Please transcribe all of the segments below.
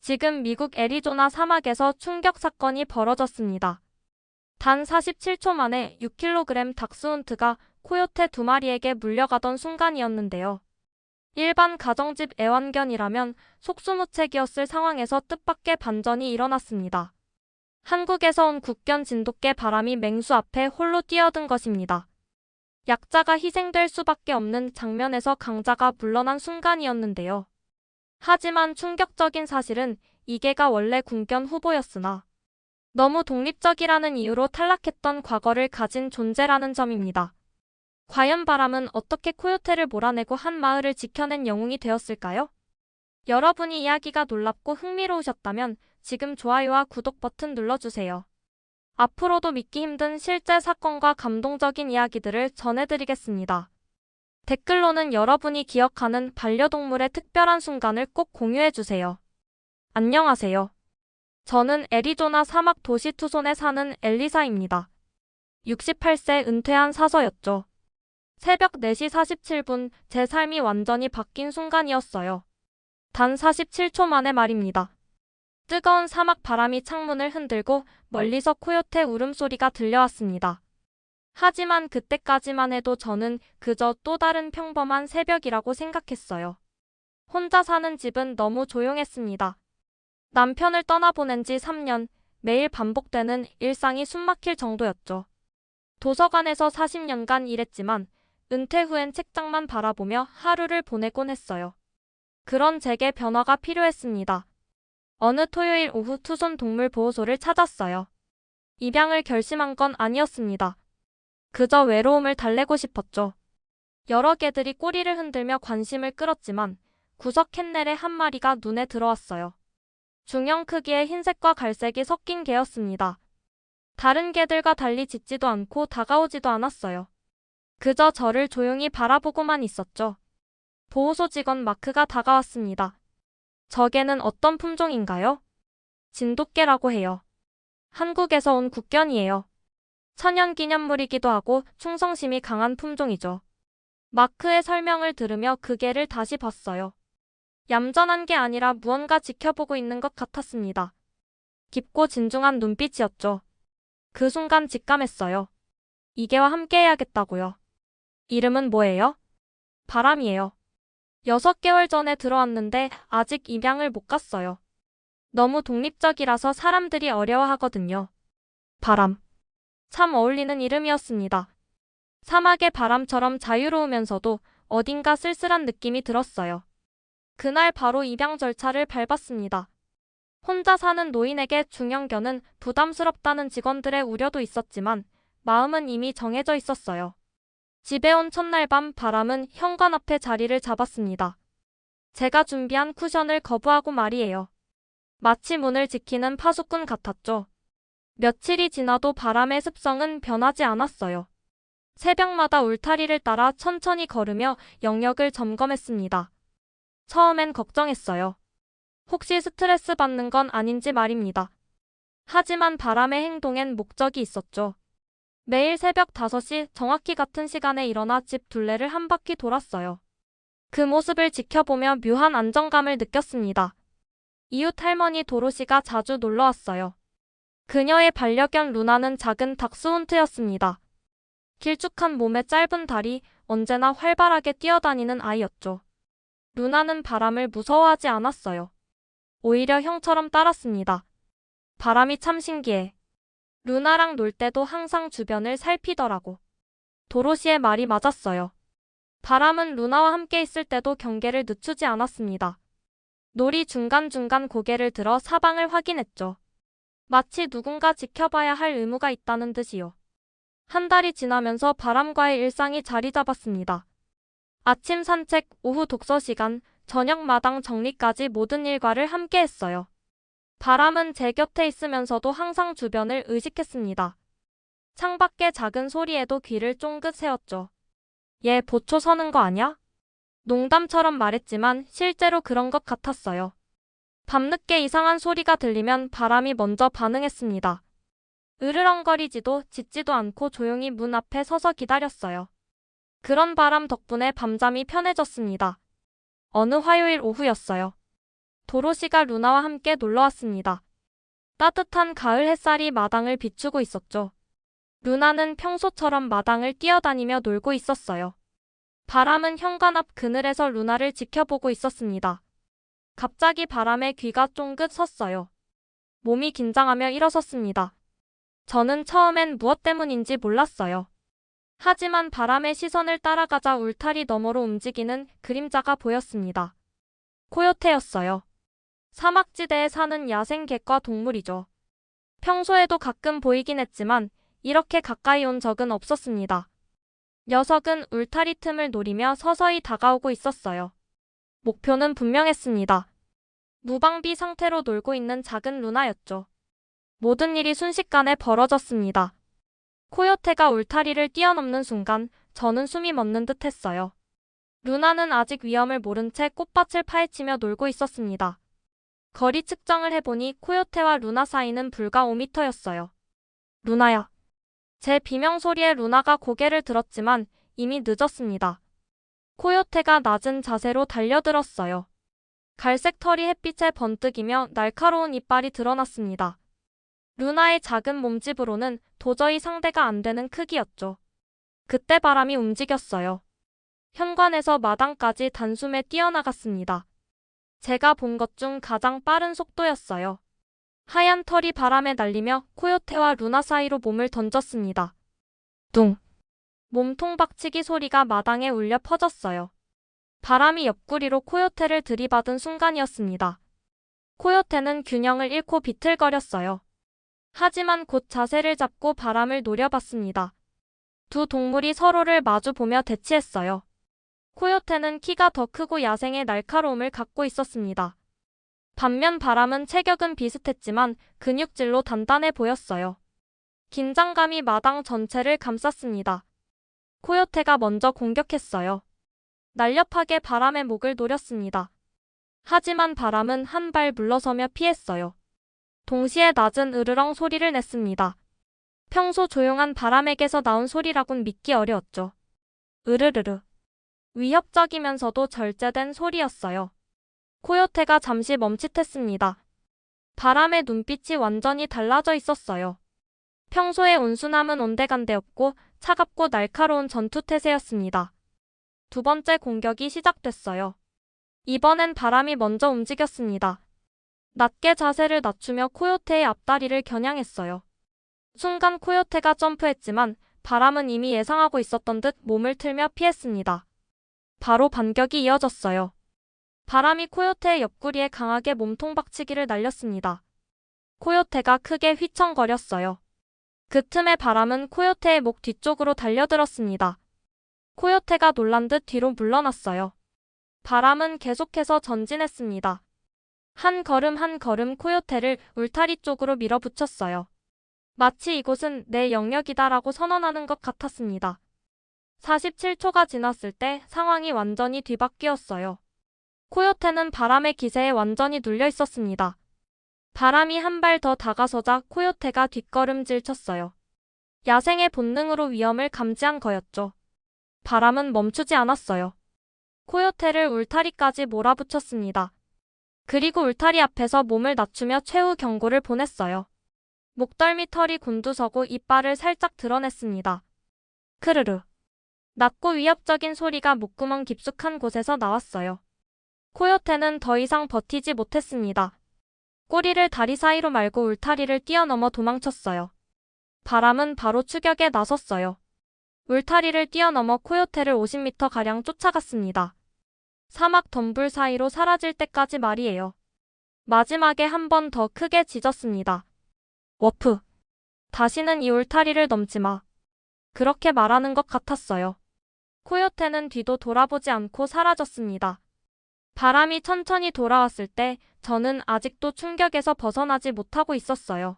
지금 미국 애리조나 사막에서 충격 사건이 벌어졌습니다. 단 47초 만에 6kg 닥스훈트가 코요테 2마리에게 물려가던 순간이었는데요. 일반 가정집 애완견이라면 속수무책이었을 상황에서 뜻밖의 반전이 일어났습니다. 한국에서 온 국견 진돗개 바람이 맹수 앞에 홀로 뛰어든 것입니다. 약자가 희생될 수밖에 없는 장면에서 강자가 물러난 순간이었는데요. 하지만 충격적인 사실은 이게가 원래 군견 후보였으나 너무 독립적이라는 이유로 탈락했던 과거를 가진 존재라는 점입니다. 과연 바람은 어떻게 코요테를 몰아내고 한 마을을 지켜낸 영웅이 되었을까요? 여러분이 이야기가 놀랍고 흥미로우셨다면 지금 좋아요와 구독 버튼 눌러주세요. 앞으로도 믿기 힘든 실제 사건과 감동적인 이야기들을 전해드리겠습니다. 댓글로는 여러분이 기억하는 반려동물의 특별한 순간을 꼭 공유해주세요. 안녕하세요. 저는 애리조나 사막 도시 투손에 사는 엘리사입니다. 68세 은퇴한 사서였죠. 새벽 4시 47분 제 삶이 완전히 바뀐 순간이었어요. 단 47초 만에 말입니다. 뜨거운 사막 바람이 창문을 흔들고 멀리서 코요테 울음소리가 들려왔습니다. 하지만 그때까지만 해도 저는 그저 또 다른 평범한 새벽이라고 생각했어요. 혼자 사는 집은 너무 조용했습니다. 남편을 떠나보낸 지 3년, 매일 반복되는 일상이 숨막힐 정도였죠. 도서관에서 40년간 일했지만 은퇴 후엔 책장만 바라보며 하루를 보내곤 했어요. 그런 제게 변화가 필요했습니다. 어느 토요일 오후 투손 동물보호소를 찾았어요. 입양을 결심한 건 아니었습니다. 그저 외로움을 달래고 싶었죠. 여러 개들이 꼬리를 흔들며 관심을 끌었지만 구석 캔넬의 한 마리가 눈에 들어왔어요. 중형 크기의 흰색과 갈색이 섞인 개였습니다. 다른 개들과 달리 짖지도 않고 다가오지도 않았어요. 그저 저를 조용히 바라보고만 있었죠. 보호소 직원 마크가 다가왔습니다. 저 개는 어떤 품종인가요? 진돗개라고 해요. 한국에서 온 국견이에요. 천연기념물이기도 하고 충성심이 강한 품종이죠. 마크의 설명을 들으며 그 개를 다시 봤어요. 얌전한 게 아니라 무언가 지켜보고 있는 것 같았습니다. 깊고 진중한 눈빛이었죠. 그 순간 직감했어요. 이 개와 함께 해야겠다고요. 이름은 뭐예요? 바람이에요. 6개월 전에 들어왔는데 아직 입양을 못 갔어요. 너무 독립적이라서 사람들이 어려워하거든요. 바람. 참 어울리는 이름이었습니다. 사막의 바람처럼 자유로우면서도 어딘가 쓸쓸한 느낌이 들었어요. 그날 바로 입양 절차를 밟았습니다. 혼자 사는 노인에게 중형견은 부담스럽다는 직원들의 우려도 있었지만 마음은 이미 정해져 있었어요. 집에 온 첫날 밤 바람은 현관 앞에 자리를 잡았습니다. 제가 준비한 쿠션을 거부하고 말이에요. 마치 문을 지키는 파수꾼 같았죠. 며칠이 지나도 바람의 습성은 변하지 않았어요. 새벽마다 울타리를 따라 천천히 걸으며 영역을 점검했습니다. 처음엔 걱정했어요. 혹시 스트레스 받는 건 아닌지 말입니다. 하지만 바람의 행동엔 목적이 있었죠. 매일 새벽 5시 정확히 같은 시간에 일어나 집 둘레를 한 바퀴 돌았어요. 그 모습을 지켜보며 묘한 안정감을 느꼈습니다. 이웃 할머니 도로시가 자주 놀러왔어요. 그녀의 반려견 루나는 작은 닥스훈트였습니다. 길쭉한 몸에 짧은 다리, 언제나 활발하게 뛰어다니는 아이였죠. 루나는 바람을 무서워하지 않았어요. 오히려 형처럼 따랐습니다. 바람이 참 신기해. 루나랑 놀 때도 항상 주변을 살피더라고. 도로시의 말이 맞았어요. 바람은 루나와 함께 있을 때도 경계를 늦추지 않았습니다. 놀이 중간중간 고개를 들어 사방을 확인했죠. 마치 누군가 지켜봐야 할 의무가 있다는 듯이요. 한 달이 지나면서 바람과의 일상이 자리 잡았습니다. 아침 산책, 오후 독서 시간, 저녁 마당 정리까지 모든 일과를 함께 했어요. 바람은 제 곁에 있으면서도 항상 주변을 의식했습니다. 창밖의 작은 소리에도 귀를 쫑긋 세웠죠. 얘 보초 서는 거 아냐? 농담처럼 말했지만 실제로 그런 것 같았어요. 밤늦게 이상한 소리가 들리면 바람이 먼저 반응했습니다. 으르렁거리지도 짖지도 않고 조용히 문 앞에 서서 기다렸어요. 그런 바람 덕분에 밤잠이 편해졌습니다. 어느 화요일 오후였어요. 도로시가 루나와 함께 놀러 왔습니다. 따뜻한 가을 햇살이 마당을 비추고 있었죠. 루나는 평소처럼 마당을 뛰어다니며 놀고 있었어요. 바람은 현관 앞 그늘에서 루나를 지켜보고 있었습니다. 갑자기 바람에 귀가 쫑긋 섰어요. 몸이 긴장하며 일어섰습니다. 저는 처음엔 무엇 때문인지 몰랐어요. 하지만 바람의 시선을 따라가자 울타리 너머로 움직이는 그림자가 보였습니다. 코요테였어요. 사막지대에 사는 야생 객과 동물이죠. 평소에도 가끔 보이긴 했지만 이렇게 가까이 온 적은 없었습니다. 녀석은 울타리 틈을 노리며 서서히 다가오고 있었어요. 목표는 분명했습니다. 무방비 상태로 놀고 있는 작은 루나였죠. 모든 일이 순식간에 벌어졌습니다. 코요테가 울타리를 뛰어넘는 순간 저는 숨이 멎는 듯 했어요. 루나는 아직 위험을 모른 채 꽃밭을 파헤치며 놀고 있었습니다. 거리 측정을 해보니 코요테와 루나 사이는 불과 5m였어요. 루나야. 제 비명소리에 루나가 고개를 들었지만 이미 늦었습니다. 코요테가 낮은 자세로 달려들었어요. 갈색 털이 햇빛에 번뜩이며 날카로운 이빨이 드러났습니다. 루나의 작은 몸집으로는 도저히 상대가 안 되는 크기였죠. 그때 바람이 움직였어요. 현관에서 마당까지 단숨에 뛰어나갔습니다. 제가 본 것 중 가장 빠른 속도였어요. 하얀 털이 바람에 날리며 코요테와 루나 사이로 몸을 던졌습니다. 둥! 몸통 박치기 소리가 마당에 울려 퍼졌어요. 바람이 옆구리로 코요테를 들이받은 순간이었습니다. 코요테는 균형을 잃고 비틀거렸어요. 하지만 곧 자세를 잡고 바람을 노려봤습니다. 두 동물이 서로를 마주보며 대치했어요. 코요테는 키가 더 크고 야생의 날카로움을 갖고 있었습니다. 반면 바람은 체격은 비슷했지만 근육질로 단단해 보였어요. 긴장감이 마당 전체를 감쌌습니다. 코요테가 먼저 공격했어요. 날렵하게 바람의 목을 노렸습니다. 하지만 바람은 한 발 물러서며 피했어요. 동시에 낮은 으르렁 소리를 냈습니다. 평소 조용한 바람에게서 나온 소리라곤 믿기 어려웠죠. 으르르르. 위협적이면서도 절제된 소리였어요. 코요테가 잠시 멈칫했습니다. 바람의 눈빛이 완전히 달라져 있었어요. 평소의 온순함은 온데간데없고 차갑고 날카로운 전투태세였습니다. 두 번째 공격이 시작됐어요. 이번엔 바람이 먼저 움직였습니다. 낮게 자세를 낮추며 코요테의 앞다리를 겨냥했어요. 순간 코요테가 점프했지만 바람은 이미 예상하고 있었던 듯 몸을 틀며 피했습니다. 바로 반격이 이어졌어요. 바람이 코요테의 옆구리에 강하게 몸통 박치기를 날렸습니다. 코요테가 크게 휘청거렸어요. 그 틈에 바람은 코요테의 목 뒤쪽으로 달려들었습니다. 코요테가 놀란 듯 뒤로 물러났어요. 바람은 계속해서 전진했습니다. 한 걸음 한 걸음 코요테를 울타리 쪽으로 밀어붙였어요. 마치 이곳은 내 영역이다라고 선언하는 것 같았습니다. 47초가 지났을 때 상황이 완전히 뒤바뀌었어요. 코요테는 바람의 기세에 완전히 눌려 있었습니다. 바람이 한 발 더 다가서자 코요테가 뒷걸음질 쳤어요. 야생의 본능으로 위험을 감지한 거였죠. 바람은 멈추지 않았어요. 코요테를 울타리까지 몰아붙였습니다. 그리고 울타리 앞에서 몸을 낮추며 최후 경고를 보냈어요. 목덜미 털이 곤두서고 이빨을 살짝 드러냈습니다. 크르르. 낮고 위협적인 소리가 목구멍 깊숙한 곳에서 나왔어요. 코요테는 더 이상 버티지 못했습니다. 꼬리를 다리 사이로 말고 울타리를 뛰어넘어 도망쳤어요. 바람은 바로 추격에 나섰어요. 울타리를 뛰어넘어 코요테를 50m가량 쫓아갔습니다. 사막 덤불 사이로 사라질 때까지 말이에요. 마지막에 한 번 더 크게 짖었습니다. 워프. 다시는 이 울타리를 넘지 마. 그렇게 말하는 것 같았어요. 코요테는 뒤도 돌아보지 않고 사라졌습니다. 바람이 천천히 돌아왔을 때 저는 아직도 충격에서 벗어나지 못하고 있었어요.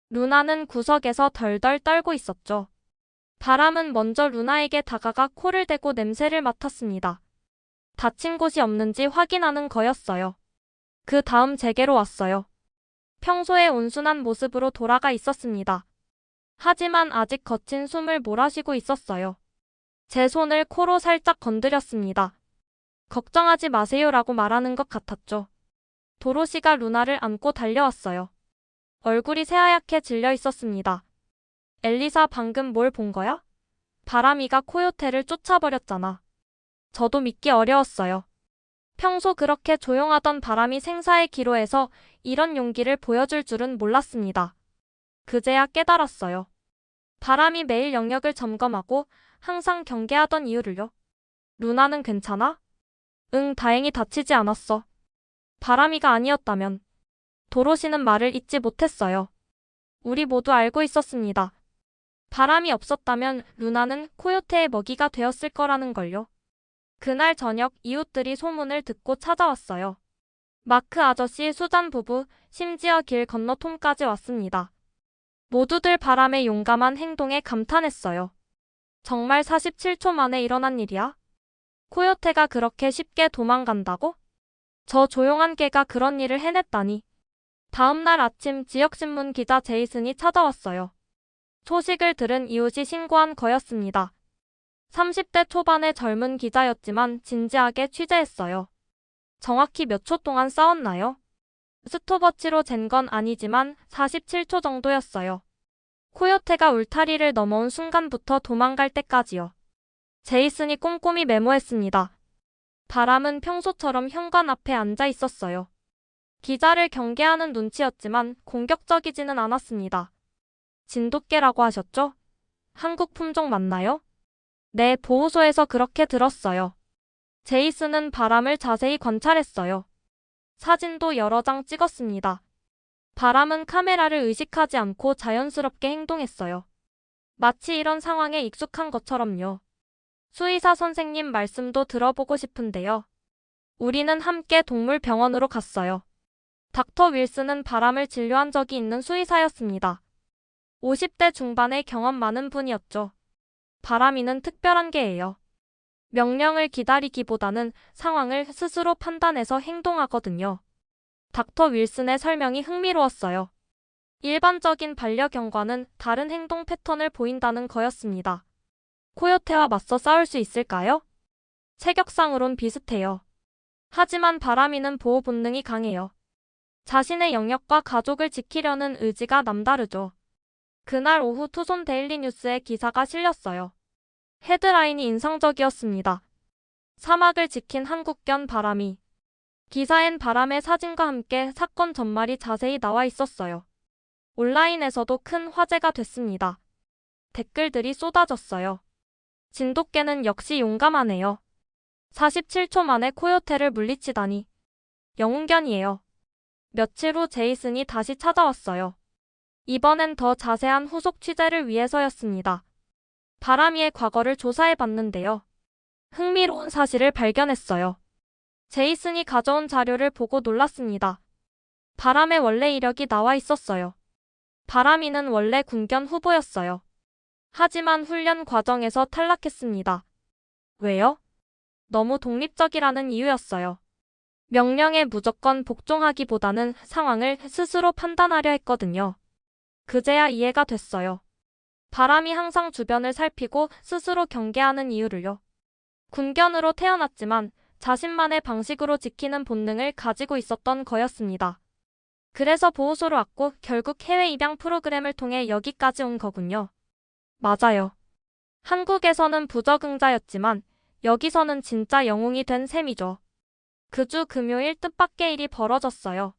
루나는 구석에서 덜덜 떨고 있었죠. 바람은 먼저 루나에게 다가가 코를 대고 냄새를 맡았습니다. 다친 곳이 없는지 확인하는 거였어요. 그 다음 제게로 왔어요. 평소의 온순한 모습으로 돌아가 있었습니다. 하지만 아직 거친 숨을 몰아쉬고 있었어요. 제 손을 코로 살짝 건드렸습니다. 걱정하지 마세요라고 말하는 것 같았죠. 도로시가 루나를 안고 달려왔어요. 얼굴이 새하얗게 질려 있었습니다. 엘리사 방금 뭘 본 거야? 바람이가 코요테를 쫓아버렸잖아. 저도 믿기 어려웠어요. 평소 그렇게 조용하던 바람이 생사의 기로에서 이런 용기를 보여줄 줄은 몰랐습니다. 그제야 깨달았어요. 바람이 매일 영역을 점검하고 항상 경계하던 이유를요. 루나는 괜찮아? 응, 다행히 다치지 않았어. 바람이가 아니었다면. 도로시는 말을 잇지 못했어요. 우리 모두 알고 있었습니다. 바람이 없었다면 루나는 코요테의 먹이가 되었을 거라는 걸요. 그날 저녁 이웃들이 소문을 듣고 찾아왔어요. 마크 아저씨, 수잔 부부, 심지어 길 건너 톰까지 왔습니다. 모두들 바람의 용감한 행동에 감탄했어요. 정말 47초 만에 일어난 일이야? 코요테가 그렇게 쉽게 도망간다고? 저 조용한 개가 그런 일을 해냈다니. 다음 날 아침 지역신문 기자 제이슨이 찾아왔어요. 소식을 들은 이웃이 신고한 거였습니다. 30대 초반의 젊은 기자였지만 진지하게 취재했어요. 정확히 몇 초 동안 싸웠나요? 스톱워치로 잰 건 아니지만 47초 정도였어요. 코요테가 울타리를 넘어온 순간부터 도망갈 때까지요. 제이슨이 꼼꼼히 메모했습니다. 바람은 평소처럼 현관 앞에 앉아 있었어요. 기자를 경계하는 눈치였지만 공격적이지는 않았습니다. 진돗개라고 하셨죠? 한국 품종 맞나요? 네, 보호소에서 그렇게 들었어요. 제이슨은 바람을 자세히 관찰했어요. 사진도 여러 장 찍었습니다. 바람은 카메라를 의식하지 않고 자연스럽게 행동했어요. 마치 이런 상황에 익숙한 것처럼요. 수의사 선생님 말씀도 들어보고 싶은데요. 우리는 함께 동물병원으로 갔어요. 닥터 윌슨은 바람을 진료한 적이 있는 수의사였습니다. 50대 중반의 경험 많은 분이었죠. 바람이는 특별한 개예요. 명령을 기다리기보다는 상황을 스스로 판단해서 행동하거든요. 닥터 윌슨의 설명이 흥미로웠어요. 일반적인 반려견과는 다른 행동 패턴을 보인다는 거였습니다. 코요테와 맞서 싸울 수 있을까요? 체격상으론 비슷해요. 하지만 바람이는 보호 본능이 강해요. 자신의 영역과 가족을 지키려는 의지가 남다르죠. 그날 오후 투손 데일리 뉴스에 기사가 실렸어요. 헤드라인이 인상적이었습니다. 사막을 지킨 한국견 바람이. 기사엔 바람의 사진과 함께 사건 전말이 자세히 나와 있었어요. 온라인에서도 큰 화제가 됐습니다. 댓글들이 쏟아졌어요. 진돗개는 역시 용감하네요. 47초 만에 코요테를 물리치다니. 영웅견이에요. 며칠 후 제이슨이 다시 찾아왔어요. 이번엔 더 자세한 후속 취재를 위해서였습니다. 바람이의 과거를 조사해봤는데요. 흥미로운 사실을 발견했어요. 제이슨이 가져온 자료를 보고 놀랐습니다. 바람의 원래 이력이 나와 있었어요. 바람이는 원래 군견 후보였어요. 하지만 훈련 과정에서 탈락했습니다. 왜요? 너무 독립적이라는 이유였어요. 명령에 무조건 복종하기보다는 상황을 스스로 판단하려 했거든요. 그제야 이해가 됐어요. 바람이 항상 주변을 살피고 스스로 경계하는 이유를요. 군견으로 태어났지만 자신만의 방식으로 지키는 본능을 가지고 있었던 거였습니다. 그래서 보호소로 왔고 결국 해외 입양 프로그램을 통해 여기까지 온 거군요. 맞아요. 한국에서는 부적응자였지만 여기서는 진짜 영웅이 된 셈이죠. 그 주 금요일 뜻밖의 일이 벌어졌어요.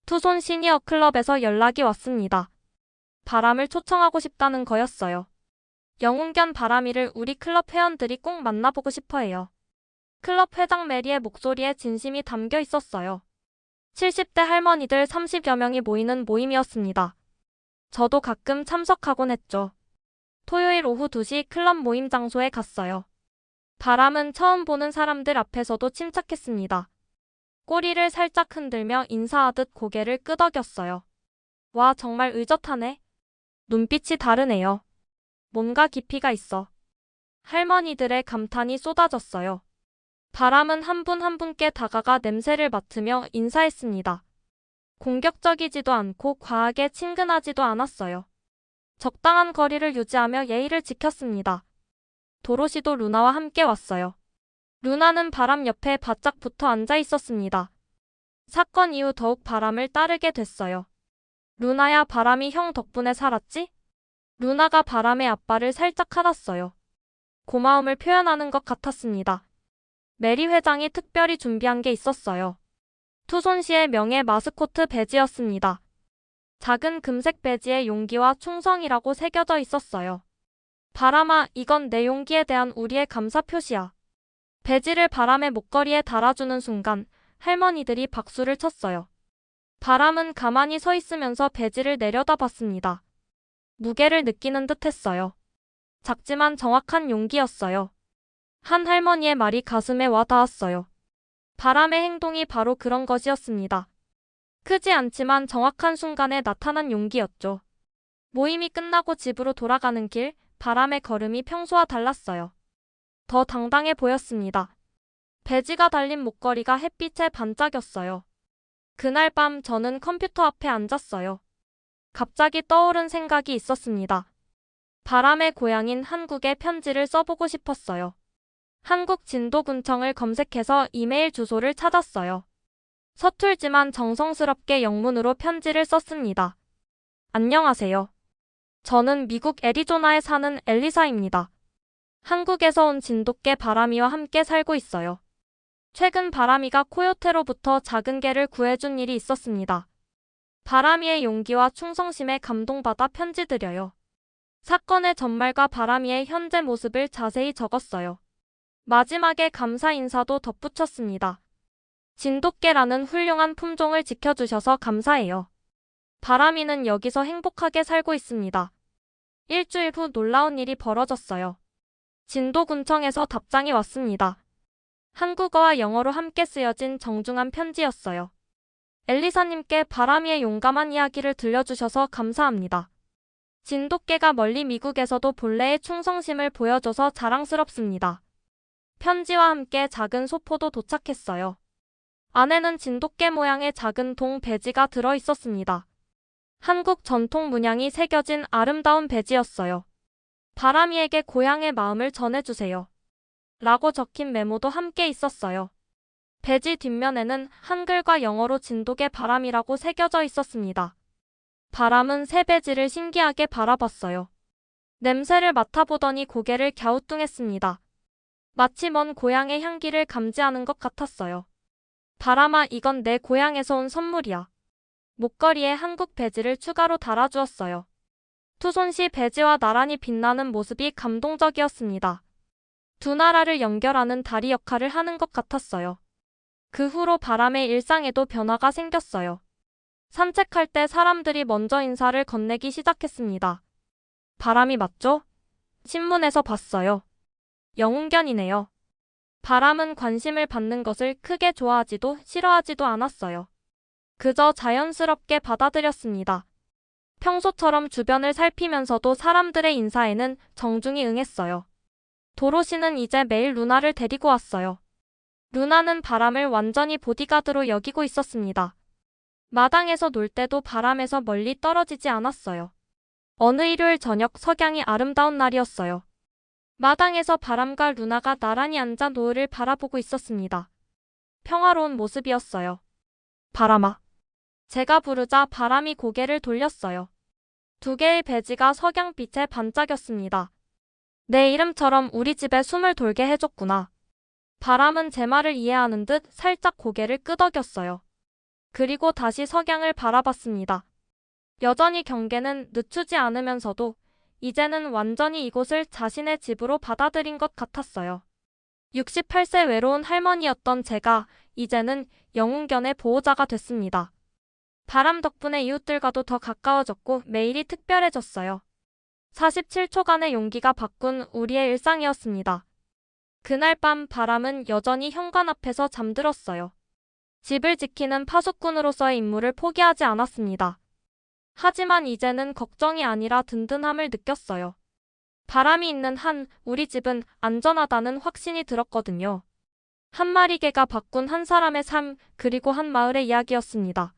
투손 시니어 클럽에서 연락이 왔습니다. 바람을 초청하고 싶다는 거였어요. 영웅견 바람이를 우리 클럽 회원들이 꼭 만나보고 싶어해요. 클럽 회장 메리의 목소리에 진심이 담겨 있었어요. 70대 할머니들 30여 명이 모이는 모임이었습니다. 저도 가끔 참석하곤 했죠. 토요일 오후 2시 클럽 모임 장소에 갔어요. 바람은 처음 보는 사람들 앞에서도 침착했습니다. 꼬리를 살짝 흔들며 인사하듯 고개를 끄덕였어요. 와, 정말 의젓하네. 눈빛이 다르네요. 뭔가 깊이가 있어. 할머니들의 감탄이 쏟아졌어요. 바람은 한 분 한 분께 다가가 냄새를 맡으며 인사했습니다. 공격적이지도 않고 과하게 친근하지도 않았어요. 적당한 거리를 유지하며 예의를 지켰습니다. 도로시도 루나와 함께 왔어요. 루나는 바람 옆에 바짝 붙어 앉아 있었습니다. 사건 이후 더욱 바람을 따르게 됐어요. 루나야, 바람이 형 덕분에 살았지? 루나가 바람의 아빠를 살짝 안았어요. 고마움을 표현하는 것 같았습니다. 메리 회장이 특별히 준비한 게 있었어요. 투손시의 명예 마스코트 배지였습니다. 작은 금색 배지에 용기와 충성이라고 새겨져 있었어요. 바람아, 이건 내 용기에 대한 우리의 감사 표시야. 배지를 바람의 목걸이에 달아주는 순간 할머니들이 박수를 쳤어요. 바람은 가만히 서 있으면서 배지를 내려다봤습니다. 무게를 느끼는 듯 했어요. 작지만 정확한 용기였어요. 한 할머니의 말이 가슴에 와 닿았어요. 바람의 행동이 바로 그런 것이었습니다. 크지 않지만 정확한 순간에 나타난 용기였죠. 모임이 끝나고 집으로 돌아가는 길, 바람의 걸음이 평소와 달랐어요. 더 당당해 보였습니다. 배지가 달린 목걸이가 햇빛에 반짝였어요. 그날 밤 저는 컴퓨터 앞에 앉았어요. 갑자기 떠오른 생각이 있었습니다. 바람의 고향인 한국에 편지를 써보고 싶었어요. 한국 진도군청을 검색해서 이메일 주소를 찾았어요. 서툴지만 정성스럽게 영문으로 편지를 썼습니다. 안녕하세요. 저는 미국 애리조나에 사는 엘리사입니다. 한국에서 온 진돗개 바람이와 함께 살고 있어요. 최근 바람이가 코요테로부터 작은 개를 구해준 일이 있었습니다. 바람이의 용기와 충성심에 감동받아 편지 드려요. 사건의 전말과 바람이의 현재 모습을 자세히 적었어요. 마지막에 감사 인사도 덧붙였습니다. 진돗개라는 훌륭한 품종을 지켜주셔서 감사해요. 바람이는 여기서 행복하게 살고 있습니다. 일주일 후 놀라운 일이 벌어졌어요. 진도군청에서 답장이 왔습니다. 한국어와 영어로 함께 쓰여진 정중한 편지였어요. 엘리사님께 바람이의 용감한 이야기를 들려주셔서 감사합니다. 진돗개가 멀리 미국에서도 본래의 충성심을 보여줘서 자랑스럽습니다. 편지와 함께 작은 소포도 도착했어요. 안에는 진돗개 모양의 작은 동 배지가 들어있었습니다. 한국 전통 문양이 새겨진 아름다운 배지였어요. 바람이에게 고향의 마음을 전해주세요. 라고 적힌 메모도 함께 있었어요. 배지 뒷면에는 한글과 영어로 진돗개 바람이라고 새겨져 있었습니다. 바람은 새 배지를 신기하게 바라봤어요. 냄새를 맡아보더니 고개를 갸우뚱했습니다. 마치 먼 고향의 향기를 감지하는 것 같았어요. 바람아, 이건 내 고향에서 온 선물이야. 목걸이에 한국 배지를 추가로 달아주었어요. 투손시 배지와 나란히 빛나는 모습이 감동적이었습니다. 두 나라를 연결하는 다리 역할을 하는 것 같았어요. 그 후로 바람의 일상에도 변화가 생겼어요. 산책할 때 사람들이 먼저 인사를 건네기 시작했습니다. 바람이 맞죠? 신문에서 봤어요. 영웅견이네요. 바람은 관심을 받는 것을 크게 좋아하지도 싫어하지도 않았어요. 그저 자연스럽게 받아들였습니다. 평소처럼 주변을 살피면서도 사람들의 인사에는 정중히 응했어요. 도로시는 이제 매일 루나를 데리고 왔어요. 루나는 바람을 완전히 보디가드로 여기고 있었습니다. 마당에서 놀 때도 바람에서 멀리 떨어지지 않았어요. 어느 일요일 저녁 석양이 아름다운 날이었어요. 마당에서 바람과 루나가 나란히 앉아 노을을 바라보고 있었습니다. 평화로운 모습이었어요. 바람아. 제가 부르자 바람이 고개를 돌렸어요. 두 개의 배지가 석양빛에 반짝였습니다. 내 이름처럼 우리 집에 숨을 돌게 해줬구나. 바람은 제 말을 이해하는 듯 살짝 고개를 끄덕였어요. 그리고 다시 석양을 바라봤습니다. 여전히 경계는 늦추지 않으면서도 이제는 완전히 이곳을 자신의 집으로 받아들인 것 같았어요. 68세 외로운 할머니였던 제가 이제는 영웅견의 보호자가 됐습니다. 바람 덕분에 이웃들과도 더 가까워졌고 매일이 특별해졌어요. 47초간의 용기가 바꾼 우리의 일상이었습니다. 그날 밤 바람은 여전히 현관 앞에서 잠들었어요. 집을 지키는 파수꾼으로서의 임무를 포기하지 않았습니다. 하지만 이제는 걱정이 아니라 든든함을 느꼈어요. 바람이 있는 한 우리 집은 안전하다는 확신이 들었거든요. 한 마리 개가 바꾼 한 사람의 삶, 그리고 한 마을의 이야기였습니다.